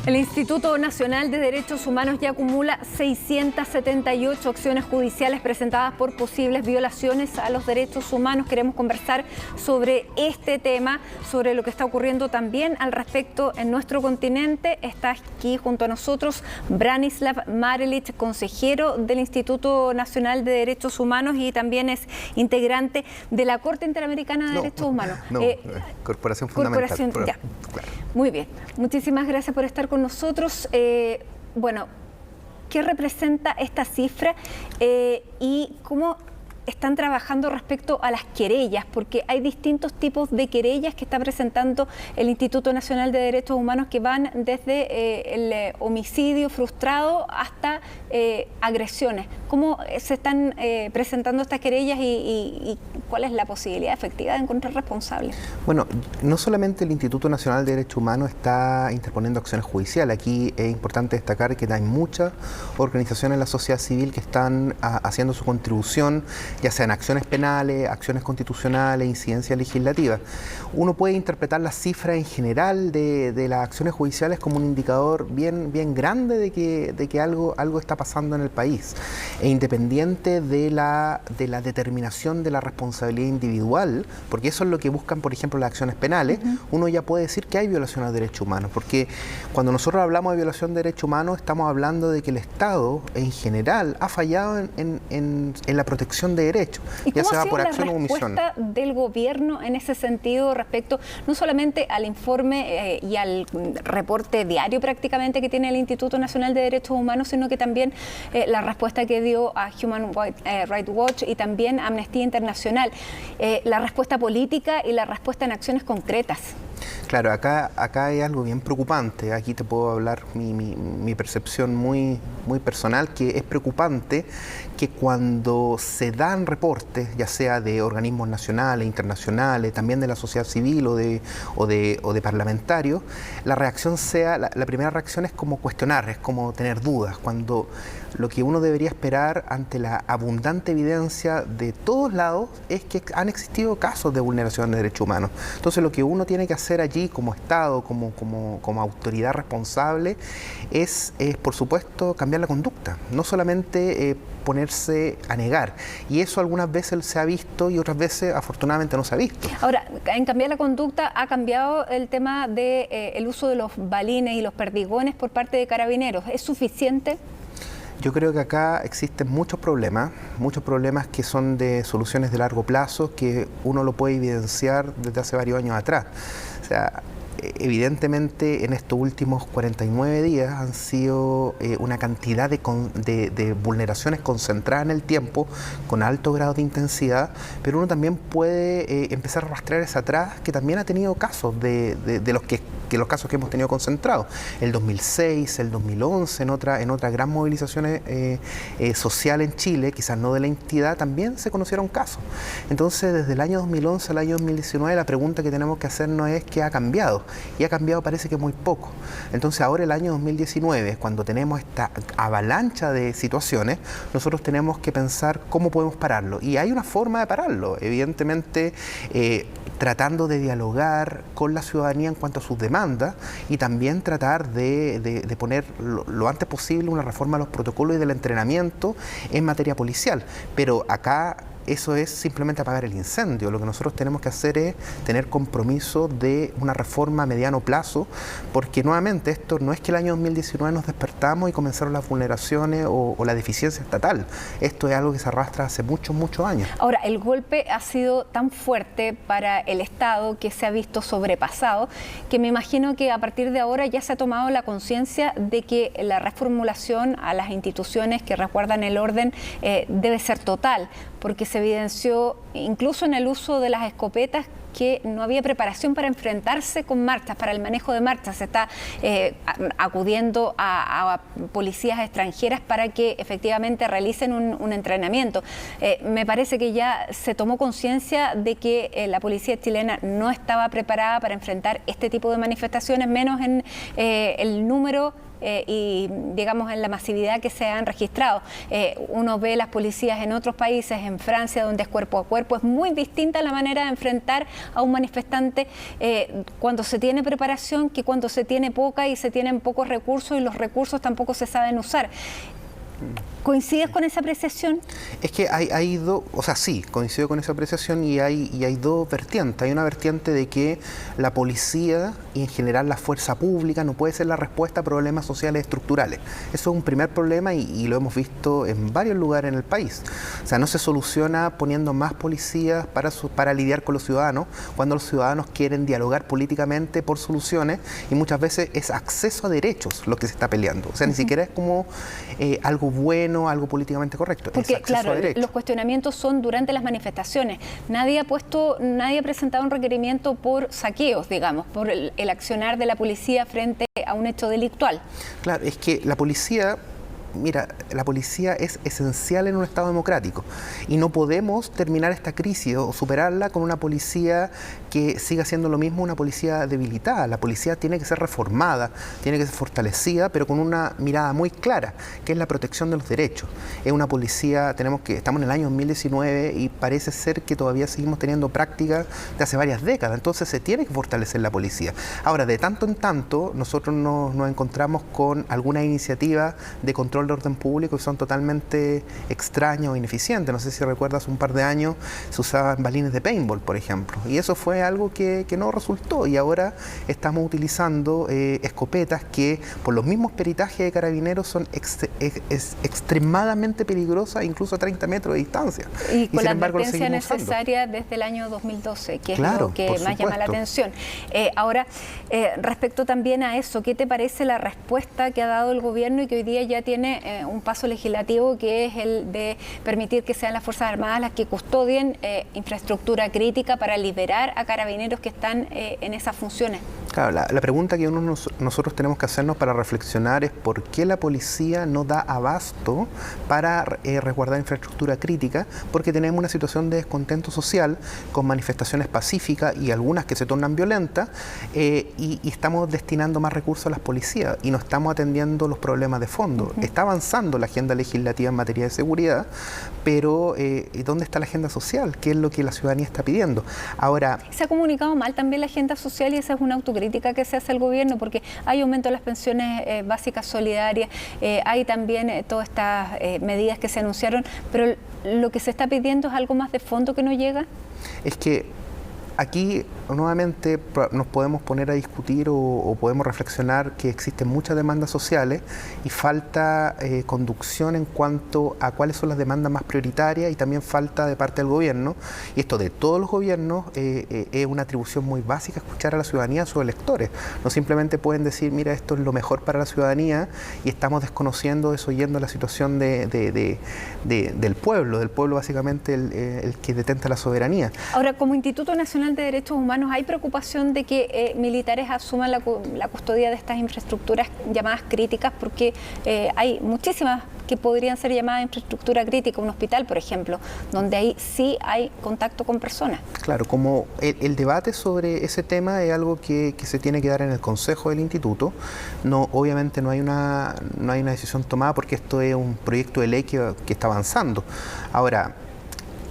El Instituto Nacional de Derechos Humanos ya acumula 678 acciones judiciales presentadas por posibles violaciones a los derechos humanos. Queremos conversar sobre este tema, sobre lo que está ocurriendo también al respecto en nuestro continente. Está aquí junto a nosotros Branislav Marelich, consejero del Instituto Nacional de Derechos Humanos y también es integrante de la Corte Interamericana de Derechos Humanos. Corporación Fundamental. Claro. Muy bien, muchísimas gracias por estar con nosotros. Bueno, ¿qué representa esta cifra y cómo están trabajando respecto a las querellas? Porque hay distintos tipos de querellas que está presentando el Instituto Nacional de Derechos Humanos que van desde el homicidio frustrado hasta agresiones. ¿Cómo se están presentando estas querellas y cuál es la posibilidad efectiva de encontrar responsables? Bueno, no solamente el Instituto Nacional de Derechos Humanos está interponiendo acciones judiciales. Aquí es importante destacar que hay muchas organizaciones de la sociedad civil que están haciendo su contribución, ya sean acciones penales, acciones constitucionales, incidencias legislativas. Uno puede interpretar las cifras en general de las acciones judiciales como un indicador bien grande de que algo está pasando en el país. E independiente de la determinación de la responsabilidad individual, porque eso es lo que buscan, por ejemplo, las acciones penales, uno ya puede decir que hay violación a derechos humanos, porque cuando nosotros hablamos de violación de derechos humanos, estamos hablando de que el Estado, en general, ha fallado en la protección de derechos, ya sea por acción o omisión. ¿Cuál ha sido la respuesta del gobierno en ese sentido respecto no solamente al informe y al reporte diario prácticamente que tiene el Instituto Nacional de Derechos Humanos, sino que también la respuesta que dio a Human Rights Watch y también a Amnistía Internacional, la respuesta política y la respuesta en acciones concretas? Claro, acá hay algo bien preocupante. Aquí te puedo hablar mi percepción muy personal, que es preocupante que cuando se dan reportes, ya sea de organismos nacionales, internacionales, también de la sociedad civil o de parlamentarios, la reacción la primera reacción es como cuestionar, es como tener dudas, cuando lo que uno debería esperar ante la abundante evidencia de todos lados es que han existido casos de vulneración de derechos humanos. Entonces lo que uno tiene que hacer allí como Estado, como autoridad responsable, es por supuesto cambiar la conducta, no solamente ponerse a negar, y eso algunas veces se ha visto y otras veces afortunadamente no se ha visto. Ahora, en cambiar la conducta ha cambiado el tema del uso de los balines y los perdigones por parte de Carabineros. ¿Es suficiente? Yo creo que acá existen muchos problemas que son de soluciones de largo plazo, que uno lo puede evidenciar desde hace varios años atrás. O sea, evidentemente en estos últimos 49 días han sido una cantidad de vulneraciones concentradas en el tiempo, con alto grado de intensidad, pero uno también puede empezar a rastrear hacia atrás, que también ha tenido casos de los casos que hemos tenido concentrados. El 2006, el 2011, en otras gran movilizaciones sociales en Chile, quizás no de la entidad, también se conocieron casos. Entonces, desde el año 2011 al año 2019, la pregunta que tenemos que hacernos es ¿qué ha cambiado? Y ha cambiado parece que muy poco. Entonces ahora el año 2019, cuando tenemos esta avalancha de situaciones, nosotros tenemos que pensar cómo podemos pararlo. Y hay una forma de pararlo, evidentemente tratando de dialogar con la ciudadanía en cuanto a sus demandas y también tratar de poner lo antes posible una reforma a los protocolos y del entrenamiento en materia policial. Pero acá eso es simplemente apagar el incendio. Lo que nosotros tenemos que hacer es tener compromiso de una reforma a mediano plazo, porque nuevamente esto no es que el año 2019 nos despertamos y comenzaron las vulneraciones o la deficiencia estatal. Esto es algo que se arrastra hace muchos años. Ahora, el golpe ha sido tan fuerte para el Estado que se ha visto sobrepasado, que me imagino que a partir de ahora ya se ha tomado la conciencia de que la reformulación a las instituciones que resguardan el orden debe ser total, porque se evidenció incluso en el uso de las escopetas que no había preparación para enfrentarse con marchas, para el manejo de marchas. Se está acudiendo a policías extranjeras para que efectivamente realicen un entrenamiento. Me parece que ya se tomó conciencia de que la policía chilena no estaba preparada para enfrentar este tipo de manifestaciones, menos en el número y digamos en la masividad que se han registrado. Uno ve las policías en otros países, en Francia, donde es cuerpo a cuerpo, es muy distinta la manera de enfrentar a un manifestante cuando se tiene preparación que cuando se tiene poca y se tienen pocos recursos y los recursos tampoco se saben usar. ¿Coincides con esa apreciación? Es que hay dos, o sea, sí, coincido con esa apreciación y hay dos vertientes. Hay una vertiente de que la policía y en general la fuerza pública no puede ser la respuesta a problemas sociales estructurales. Eso es un primer problema y lo hemos visto en varios lugares en el país. O sea, no se soluciona poniendo más policías para lidiar con los ciudadanos cuando los ciudadanos quieren dialogar políticamente por soluciones y muchas veces es acceso a derechos lo que se está peleando. O sea, ni siquiera es como algo bueno, algo políticamente correcto. Porque, claro, los cuestionamientos son durante las manifestaciones. Nadie ha presentado un requerimiento por saqueos, digamos, por el accionar de la policía frente a un hecho delictual. Claro, es que la policía... Mira, la policía es esencial en un Estado democrático y no podemos terminar esta crisis o superarla con una policía que siga siendo lo mismo, una policía debilitada. La policía tiene que ser reformada, tiene que ser fortalecida, pero con una mirada muy clara, que es la protección de los derechos. Es una policía, estamos en el año 2019 y parece ser que todavía seguimos teniendo prácticas de hace varias décadas, entonces se tiene que fortalecer la policía. Ahora, de tanto en tanto, nosotros nos encontramos con alguna iniciativa de control de orden público que son totalmente extrañas o ineficientes. No sé si recuerdas, un par de años se usaban balines de paintball, por ejemplo, y eso fue algo que no resultó y ahora estamos utilizando escopetas que por los mismos peritajes de carabineros son extremadamente peligrosas, incluso a 30 metros de distancia. Y con la advertencia necesaria desde el año 2012, que es lo que más llama la atención. Ahora, respecto también a eso, ¿qué te parece la respuesta que ha dado el gobierno y que hoy día ya tiene un paso legislativo, que es el de permitir que sean las Fuerzas Armadas las que custodien infraestructura crítica para liberar a carabineros que están en esas funciones? Claro, la pregunta que nosotros tenemos que hacernos para reflexionar es por qué la policía no da abasto para resguardar infraestructura crítica, porque tenemos una situación de descontento social con manifestaciones pacíficas y algunas que se tornan violentas y estamos destinando más recursos a las policías y no estamos atendiendo los problemas de fondo. Está avanzando la agenda legislativa en materia de seguridad, pero ¿dónde está la agenda social? ¿Qué es lo que la ciudadanía está pidiendo? Ahora, se ha comunicado mal también la agenda social y esa es una autocrítica que se hace al gobierno, porque hay aumento de las pensiones básicas solidarias, hay también todas estas medidas que se anunciaron, pero lo que se está pidiendo es algo más de fondo que no llega. Es que aquí nuevamente nos podemos poner a discutir o podemos reflexionar que existen muchas demandas sociales y falta conducción en cuanto a cuáles son las demandas más prioritarias y también falta de parte del gobierno, y esto de todos los gobiernos es una atribución muy básica, escuchar a la ciudadanía, a sus electores. No simplemente pueden decir, mira, esto es lo mejor para la ciudadanía y estamos desconociendo, desoyendo la situación del pueblo básicamente el que detenta la soberanía. Ahora, como Instituto Nacional de Derechos Humanos, ¿hay preocupación de que militares asuman la custodia de estas infraestructuras llamadas críticas? Porque hay muchísimas que podrían ser llamadas infraestructura crítica, un hospital, por ejemplo, donde ahí sí hay contacto con personas. Claro, como el debate sobre ese tema es algo que se tiene que dar en el Consejo del Instituto. Obviamente no hay una decisión tomada porque esto es un proyecto de ley que está avanzando. Ahora,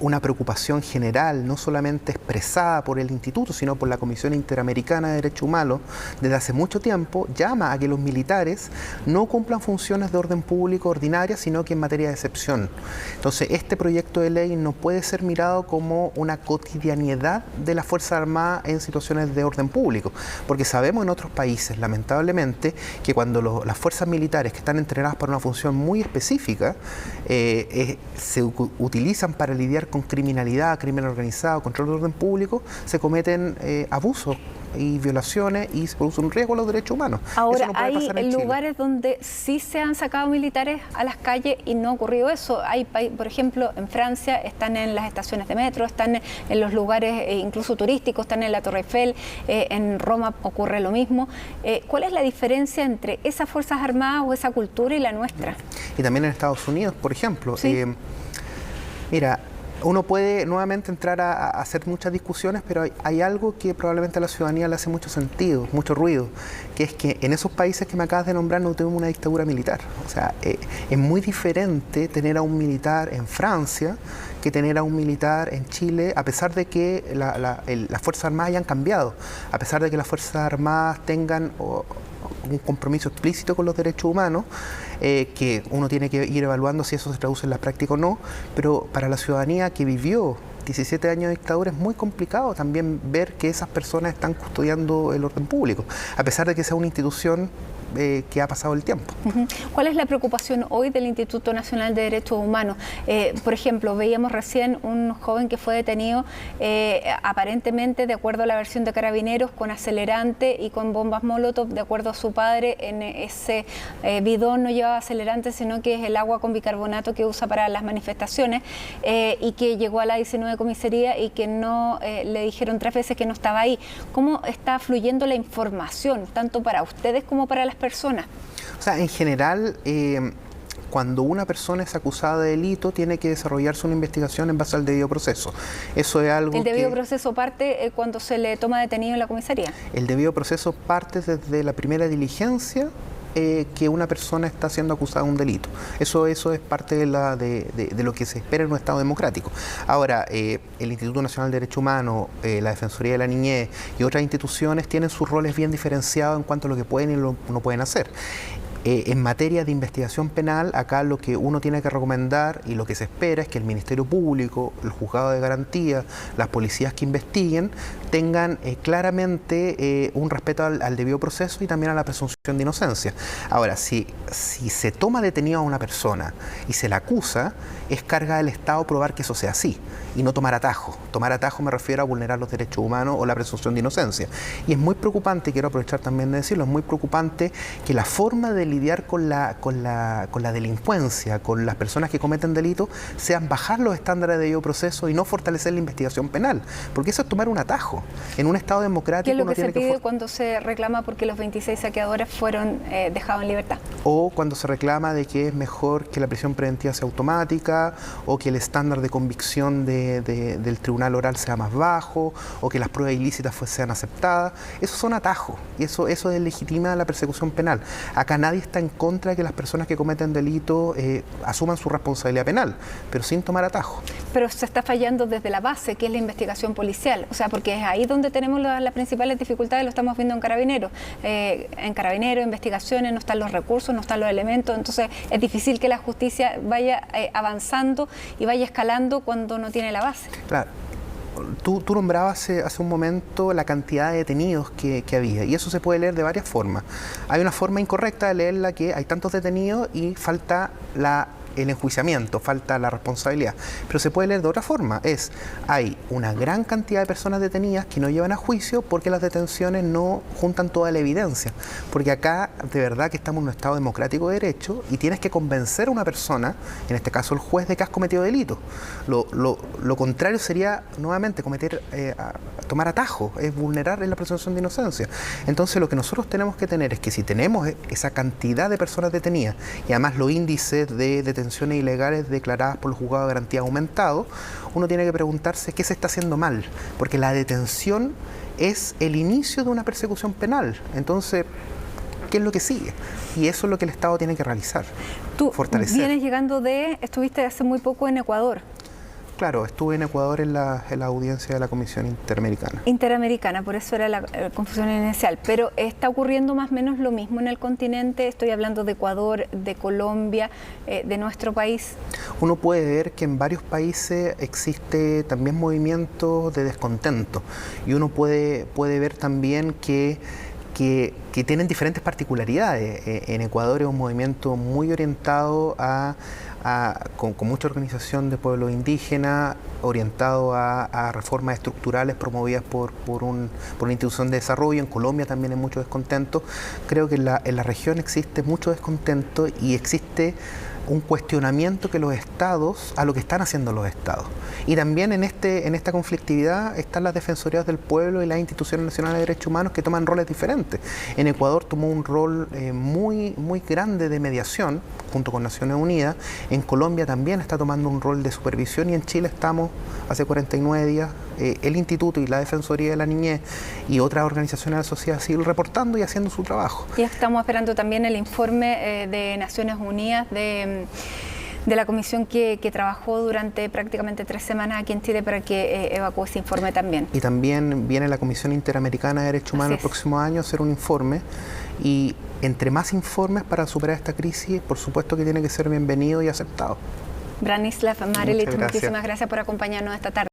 una preocupación general, no solamente expresada por el Instituto, sino por la Comisión Interamericana de Derechos Humanos, desde hace mucho tiempo, llama a que los militares no cumplan funciones de orden público ordinarias, sino que en materia de excepción. Entonces, este proyecto de ley no puede ser mirado como una cotidianidad de las Fuerzas Armadas en situaciones de orden público, porque sabemos en otros países, lamentablemente, que cuando las fuerzas militares que están entrenadas para una función muy específica, se utilizan para lidiar con criminalidad, crimen organizado, control de orden público, se cometen abusos y violaciones y se produce un riesgo a los derechos humanos. Ahora, hay lugares donde sí se han sacado militares a las calles y no ha ocurrido eso. Hay, por ejemplo, en Francia están en las estaciones de metro, están en los lugares incluso turísticos, están en la Torre Eiffel, en Roma ocurre lo mismo. ¿Cuál es la diferencia entre esas Fuerzas Armadas o esa cultura y la nuestra? Y también en Estados Unidos, por ejemplo. ¿Sí? Mira, Uno puede nuevamente entrar a hacer muchas discusiones, pero hay algo que probablemente a la ciudadanía le hace mucho sentido, mucho ruido, que es que en esos países que me acabas de nombrar no tuvimos una dictadura militar. O sea, es muy diferente tener a un militar en Francia que tener a un militar en Chile, a pesar de que las Fuerzas Armadas hayan cambiado, a pesar de que las Fuerzas Armadas tengan un compromiso explícito con los derechos humanos, que uno tiene que ir evaluando si eso se traduce en la práctica o no, pero para la ciudadanía que vivió 17 años de dictadura es muy complicado también ver que esas personas están custodiando el orden público, a pesar de que sea una institución que ha pasado el tiempo. ¿Cuál es la preocupación hoy del Instituto Nacional de Derechos Humanos? Por ejemplo, veíamos recién un joven que fue detenido aparentemente, de acuerdo a la versión de Carabineros, con acelerante y con bombas Molotov. De acuerdo a su padre, en ese bidón no llevaba acelerante, sino que es el agua con bicarbonato que usa para las manifestaciones, y que llegó a la 19 comisaría y que no le dijeron 3 veces que no estaba ahí. ¿Cómo está fluyendo la información, tanto para ustedes como para las personas? O sea, en general, cuando una persona es acusada de delito, tiene que desarrollarse una investigación en base al debido proceso. Eso es algo ¿El debido proceso parte cuando se le toma detenido en la comisaría? El debido proceso parte desde la primera diligencia que una persona está siendo acusada de un delito. Eso es parte de lo que se espera en un Estado democrático. Ahora, el Instituto Nacional de Derechos Humanos, la Defensoría de la Niñez y otras instituciones tienen sus roles bien diferenciados en cuanto a lo que pueden y lo no pueden hacer. En materia de investigación penal, acá lo que uno tiene que recomendar y lo que se espera es que el Ministerio Público, el Juzgado de Garantía, las policías que investiguen, tengan claramente un respeto al debido proceso y también a la presunción de inocencia. Ahora, si se toma detenido a una persona y se la acusa, es carga del Estado probar que eso sea así y no tomar atajo. Tomar atajo me refiero a vulnerar los derechos humanos o la presunción de inocencia. Y es muy preocupante, quiero aprovechar también de decirlo, es muy preocupante que la forma de lidiar con la delincuencia, con las personas que cometen delitos, sean bajar los estándares de debido proceso y no fortalecer la investigación penal, porque eso es tomar un atajo. En un Estado democrático... ¿Qué es lo que se pide cuando se reclama porque los 26 saqueadores fueron dejados en libertad? O cuando se reclama de que es mejor que la prisión preventiva sea automática, o que el estándar de convicción del tribunal oral sea más bajo, o que las pruebas ilícitas sean aceptadas. Esos son atajos, y eso deslegitima la persecución penal. Acá nadie está en contra de que las personas que cometen delitos asuman su responsabilidad penal, pero sin tomar atajos. Pero se está fallando desde la base, que es la investigación policial. O sea, porque es ahí donde tenemos las principales dificultades, lo estamos viendo en Carabineros. Investigaciones, no están los recursos, no están los elementos, entonces es difícil que la justicia vaya avanzando y vaya escalando cuando no tiene la base. Claro. Tú nombrabas hace un momento la cantidad de detenidos que había, y eso se puede leer de varias formas. Hay una forma incorrecta de leerla, que hay tantos detenidos y falta el enjuiciamiento, falta la responsabilidad. Pero se puede leer de otra forma, hay una gran cantidad de personas detenidas que no llevan a juicio porque las detenciones no juntan toda la evidencia. Porque acá de verdad que estamos en un Estado democrático de derecho y tienes que convencer a una persona, en este caso el juez, de que has cometido delito. Lo contrario sería nuevamente tomar atajo, es vulnerar la presunción de inocencia. Entonces lo que nosotros tenemos que tener es que si tenemos esa cantidad de personas detenidas y además los índices de detenciones ilegales declaradas por el juzgado de garantía aumentado, uno tiene que preguntarse qué se está haciendo mal, porque la detención es el inicio de una persecución penal. Entonces, ¿qué es lo que sigue? Y eso es lo que el Estado tiene que realizar. Tú fortalecer. Estuviste hace muy poco en Ecuador. Claro, estuve en Ecuador en la audiencia de la Comisión Interamericana. Interamericana, por eso era la confusión inicial. Pero ¿está ocurriendo más o menos lo mismo en el continente? Estoy hablando de Ecuador, de Colombia, de nuestro país. Uno puede ver que en varios países existe también movimientos de descontento. Y uno puede ver también que tienen diferentes particularidades. En Ecuador es un movimiento muy orientado con mucha organización de pueblos indígenas, orientado a reformas estructurales promovidas por una institución de desarrollo. En Colombia también hay mucho descontento. Creo que en la región existe mucho descontento y existe un cuestionamiento que los estados, a lo que están haciendo los estados. Y también en esta conflictividad están las defensorías del pueblo y las instituciones nacionales de derechos humanos que toman roles diferentes. En Ecuador tomó un rol muy grande de mediación junto con Naciones Unidas. En Colombia también está tomando un rol de supervisión, y en Chile estamos hace 49 días el Instituto y la Defensoría de la Niñez y otras organizaciones de la sociedad civil reportando y haciendo su trabajo. Y estamos esperando también el informe de Naciones Unidas de la comisión que trabajó durante prácticamente 3 semanas aquí en Chile para que evacúe ese informe también. Y también viene la Comisión Interamericana de Derechos Humanos el próximo año a hacer un informe, y entre más informes para superar esta crisis, por supuesto que tiene que ser bienvenido y aceptado. Branislav Marelich, muchísimas gracias por acompañarnos esta tarde.